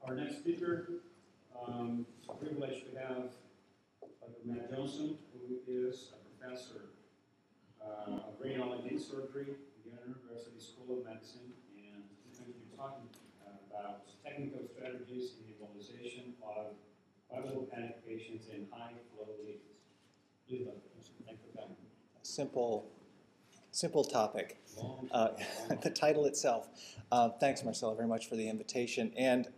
Our next speaker, privilege to have Dr. Matt Johnson, who is a professor of radiology and surgery at the University School of Medicine, and he's going to be talking about technical strategies in the embolization of coagulopathic patients in high-flow lesions. Please, Dr. Johnson, thanks for coming. Simple topic. The title itself. Thanks, Marcelo, very much for the invitation. And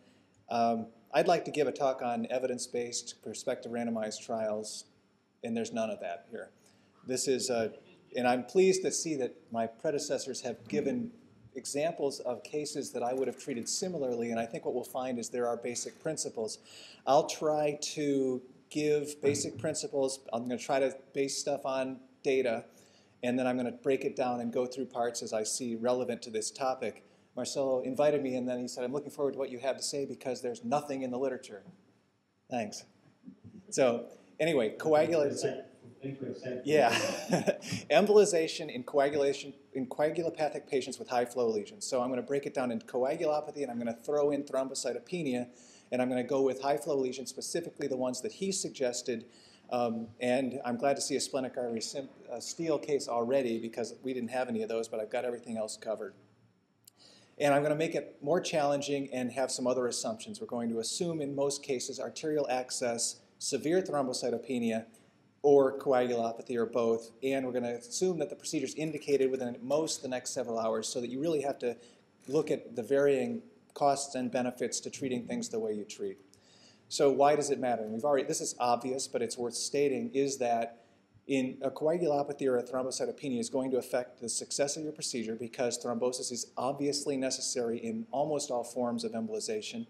I'd like to give a talk on evidence-based prospective randomized trials, and there's none of that here. This is, and I'm pleased to see that my predecessors have given examples of cases that I would have treated similarly, and I think what we'll find is there are basic principles. I'll try to give basic principles. I'm going to try to base stuff on data, and then I'm going to break it down and go through parts as I see relevant to this topic. Marcelo invited me, and then he said, I'm looking forward to what you have to say because there's nothing in the literature. Thanks. So anyway, coagulation. Yeah. Embolization in coagulopathic patients with high-flow lesions. So I'm going to break it down into coagulopathy, and I'm going to throw in thrombocytopenia, and I'm going to go with high-flow lesions, specifically the ones that he suggested. And I'm glad to see a splenic artery steal case already because we didn't have any of those, but I've got everything else covered. And I'm going to make it more challenging and have some other assumptions. We're going to assume in most cases arterial access, severe thrombocytopenia, or coagulopathy, or both. And we're going to assume that the procedure is indicated within at most the next several hours so that you really have to look at the varying costs and benefits to treating things the way you treat. So why does it matter? And we've already, this is obvious, but it's worth stating, is that in a coagulopathy or a thrombocytopenia is going to affect the success of your procedure because thrombosis is obviously necessary in almost all forms of embolization,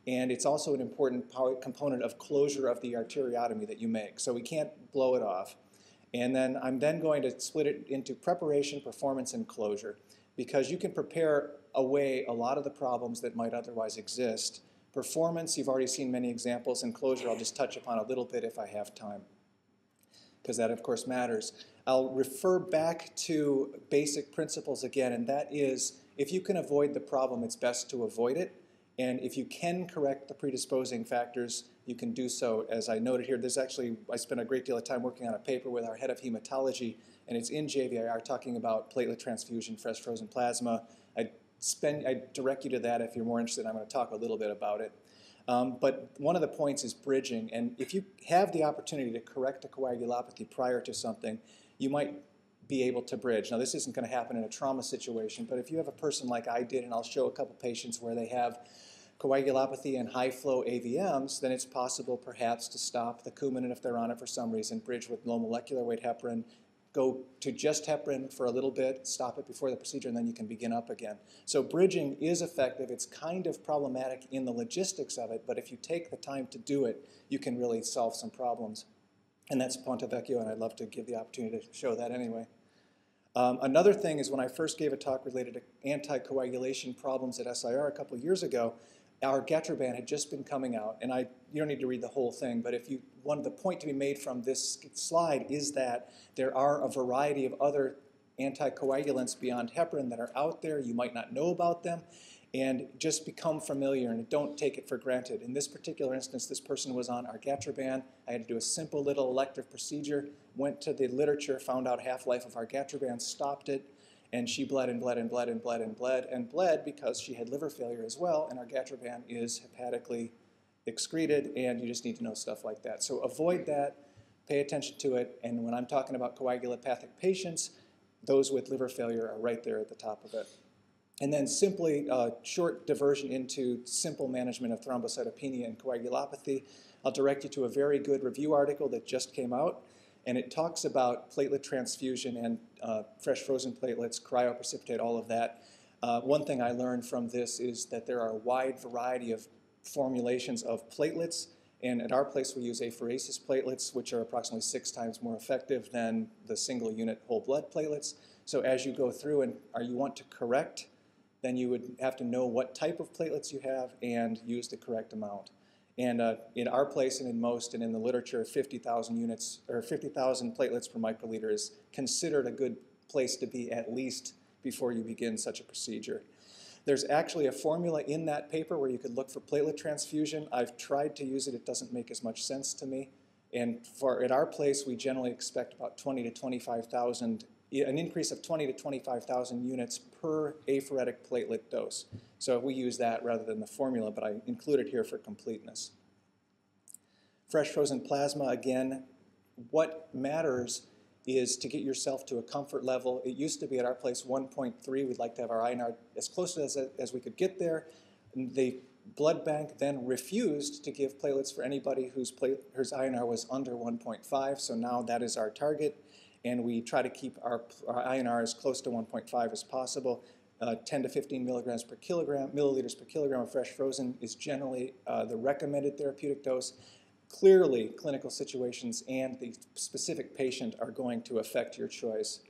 and it's also an important component of closure of the arteriotomy that you make. So we can't blow it off. And then I'm then going to split it into preparation, performance, and closure because you can prepare away a lot of the problems that might otherwise exist. Performance, you've already seen many examples, and closure I'll just touch upon a little bit if I have time, because that, of course, matters. I'll refer back to basic principles again, and that is, if you can avoid the problem, it's best to avoid it. And if you can correct the predisposing factors, you can do so. As I noted here, I spent a great deal of time working on a paper with our head of hematology, and it's in JVIR talking about platelet transfusion, fresh frozen plasma. I direct you to that if you're more interested. I'm going to talk a little bit about it. But one of the points is bridging, and if you have the opportunity to correct a coagulopathy prior to something, you might be able to bridge. Now, this isn't going to happen in a trauma situation, but if you have a person like I did, and I'll show a couple patients where they have coagulopathy and high-flow AVMs, then it's possible perhaps to stop the Coumadin if they're on it for some reason, bridge with low molecular weight heparin, go to just heparin for a little bit, stop it before the procedure, and then you can begin up again. So bridging is effective. It's kind of problematic in the logistics of it, but if you take the time to do it, you can really solve some problems. And that's Ponte Vecchio, and I'd love to give the opportunity to show that anyway. Another thing is when I first gave a talk related to anticoagulation problems at SIR a couple years ago, Argatroban had just been coming out, and you don't need to read the whole thing, but if you want the point to be made from this slide is that there are a variety of other anticoagulants beyond heparin that are out there. You might not know about them, and just become familiar and don't take it for granted. In this particular instance, this person was on Argatroban. I had to do a simple little elective procedure, went to the literature, found out half-life of Argatroban, stopped it, and she bled and bled and bled and bled and bled and bled because she had liver failure as well, and Argatroban is hepatically excreted, and you just need to know stuff like that. So avoid that, pay attention to it, and when I'm talking about coagulopathic patients, those with liver failure are right there at the top of it. And then simply a short diversion into simple management of thrombocytopenia and coagulopathy. I'll direct you to a very good review article that just came out, and it talks about platelet transfusion and fresh frozen platelets, cryoprecipitate, all of that. One thing I learned from this is that there are a wide variety of formulations of platelets, and at our place we use apheresis platelets, which are approximately 6 times more effective than the single unit whole blood platelets. So as you go through and you want to correct, then you would have to know what type of platelets you have and use the correct amount. And in our place and in most and in the literature, 50,000 units or 50,000 platelets per microliter is considered a good place to be at least before you begin such a procedure. There's actually a formula in that paper where you could look for platelet transfusion. I've tried to use it. It doesn't make as much sense to me. And at our place, we generally expect about 20 to 25,000, an increase of 20 to 25,000 units per apheretic platelet dose. So we use that rather than the formula, but I include it here for completeness. Fresh frozen plasma, again, what matters is to get yourself to a comfort level. It used to be at our place 1.3. We'd like to have our INR as close as we could get there. The blood bank then refused to give platelets for anybody whose INR was under 1.5, so now that is our target, and we try to keep our INR as close to 1.5 as possible. 10 to 15 milliliters per kilogram of fresh frozen is generally the recommended therapeutic dose. Clearly, clinical situations and the specific patient are going to affect your choice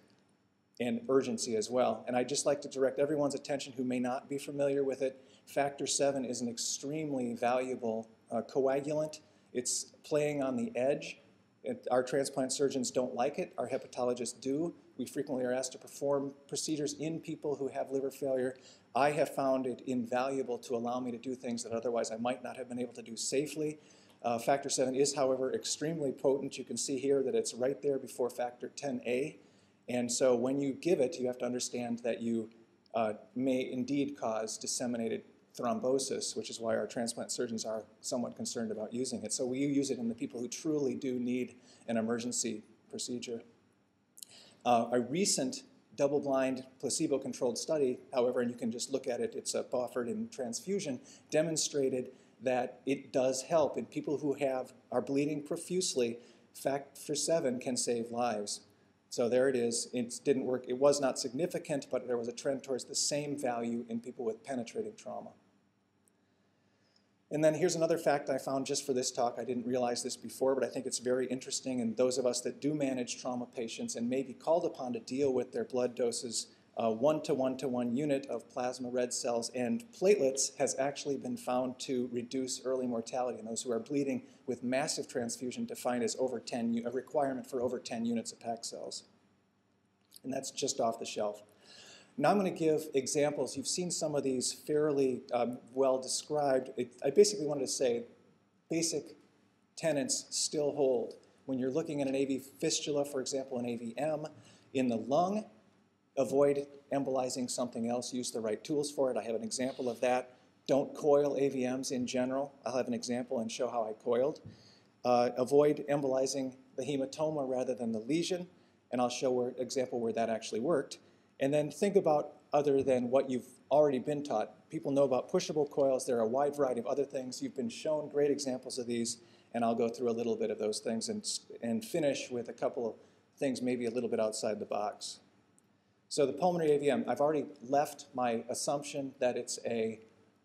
and urgency as well. And I'd just like to direct everyone's attention who may not be familiar with it. Factor VII is an extremely valuable coagulant. It's playing on the edge. Our transplant surgeons don't like it. Our hepatologists do. We frequently are asked to perform procedures in people who have liver failure. I have found it invaluable to allow me to do things that otherwise I might not have been able to do safely. Factor VII is, however, extremely potent. You can see here that it's right there before factor Xa. And so when you give it, you have to understand that you may indeed cause disseminated thrombosis, which is why our transplant surgeons are somewhat concerned about using it. So we use it in the people who truly do need an emergency procedure. A recent double-blind placebo-controlled study, however, and you can just look at it, it's offered in transfusion, demonstrated that it does help in people who are bleeding profusely. Factor VII can save lives. So there it is. It didn't work. It was not significant, but there was a trend towards the same value in people with penetrating trauma. And then here's another fact I found just for this talk. I didn't realize this before, but I think it's very interesting. And those of us that do manage trauma patients and may be called upon to deal with their blood doses, 1-to-1-to-1 unit of plasma red cells and platelets has actually been found to reduce early mortality in those who are bleeding with massive transfusion defined as a requirement for over 10 units of PAC cells. And that's just off the shelf. Now I'm going to give examples. You've seen some of these fairly well described. I basically wanted to say basic tenets still hold. When you're looking at an AV fistula, for example, an AVM in the lung, avoid embolizing something else. Use the right tools for it. I have an example of that. Don't coil AVMs in general. I'll have an example and show how I coiled. Avoid embolizing the hematoma rather than the lesion, and I'll show an example where that actually worked. And then think about other than what you've already been taught. People know about pushable coils. There are a wide variety of other things. You've been shown great examples of these, and I'll go through a little bit of those things and finish with a couple of things maybe a little bit outside the box. So the pulmonary AVM, I've already left my assumption that it's an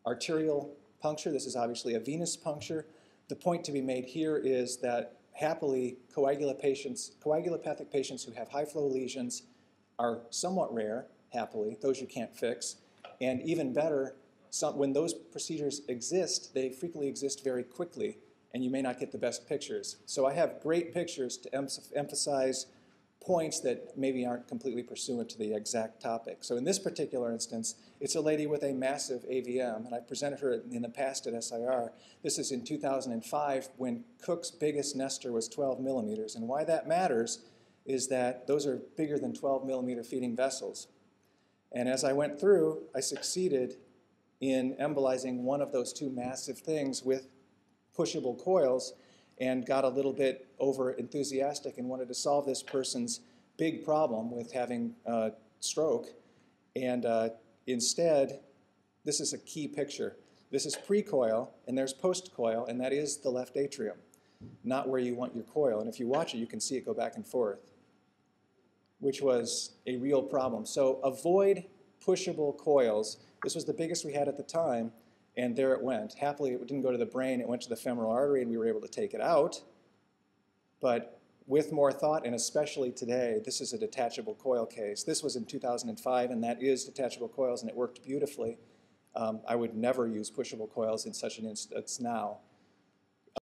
arterial puncture. This is obviously a venous puncture. The point to be made here is that happily, coagulopathic patients who have high-flow lesions are somewhat rare, happily, those you can't fix. And even better, when those procedures exist, they frequently exist very quickly, and you may not get the best pictures. So I have great pictures to emphasize points that maybe aren't completely pursuant to the exact topic. So in this particular instance, it's a lady with a massive AVM, and I presented her in the past at SIR. This is in 2005 when Cook's biggest Nestor was 12 millimeters. And why that matters is that those are bigger than 12 millimeter feeding vessels. And as I went through, I succeeded in embolizing one of those two massive things with pushable coils and got a little bit over enthusiastic and wanted to solve this person's big problem with having stroke. And instead, this is a key picture. This is pre-coil, and there's post-coil, and that is the left atrium, not where you want your coil. And if you watch it, you can see it go back and forth, which was a real problem. So avoid pushable coils. This was the biggest we had at the time, and there it went. Happily, it didn't go to the brain. It went to the femoral artery, and we were able to take it out. But with more thought, and especially today, this is a detachable coil case. This was in 2005, and that is detachable coils, and it worked beautifully. I would never use pushable coils in such an instance now.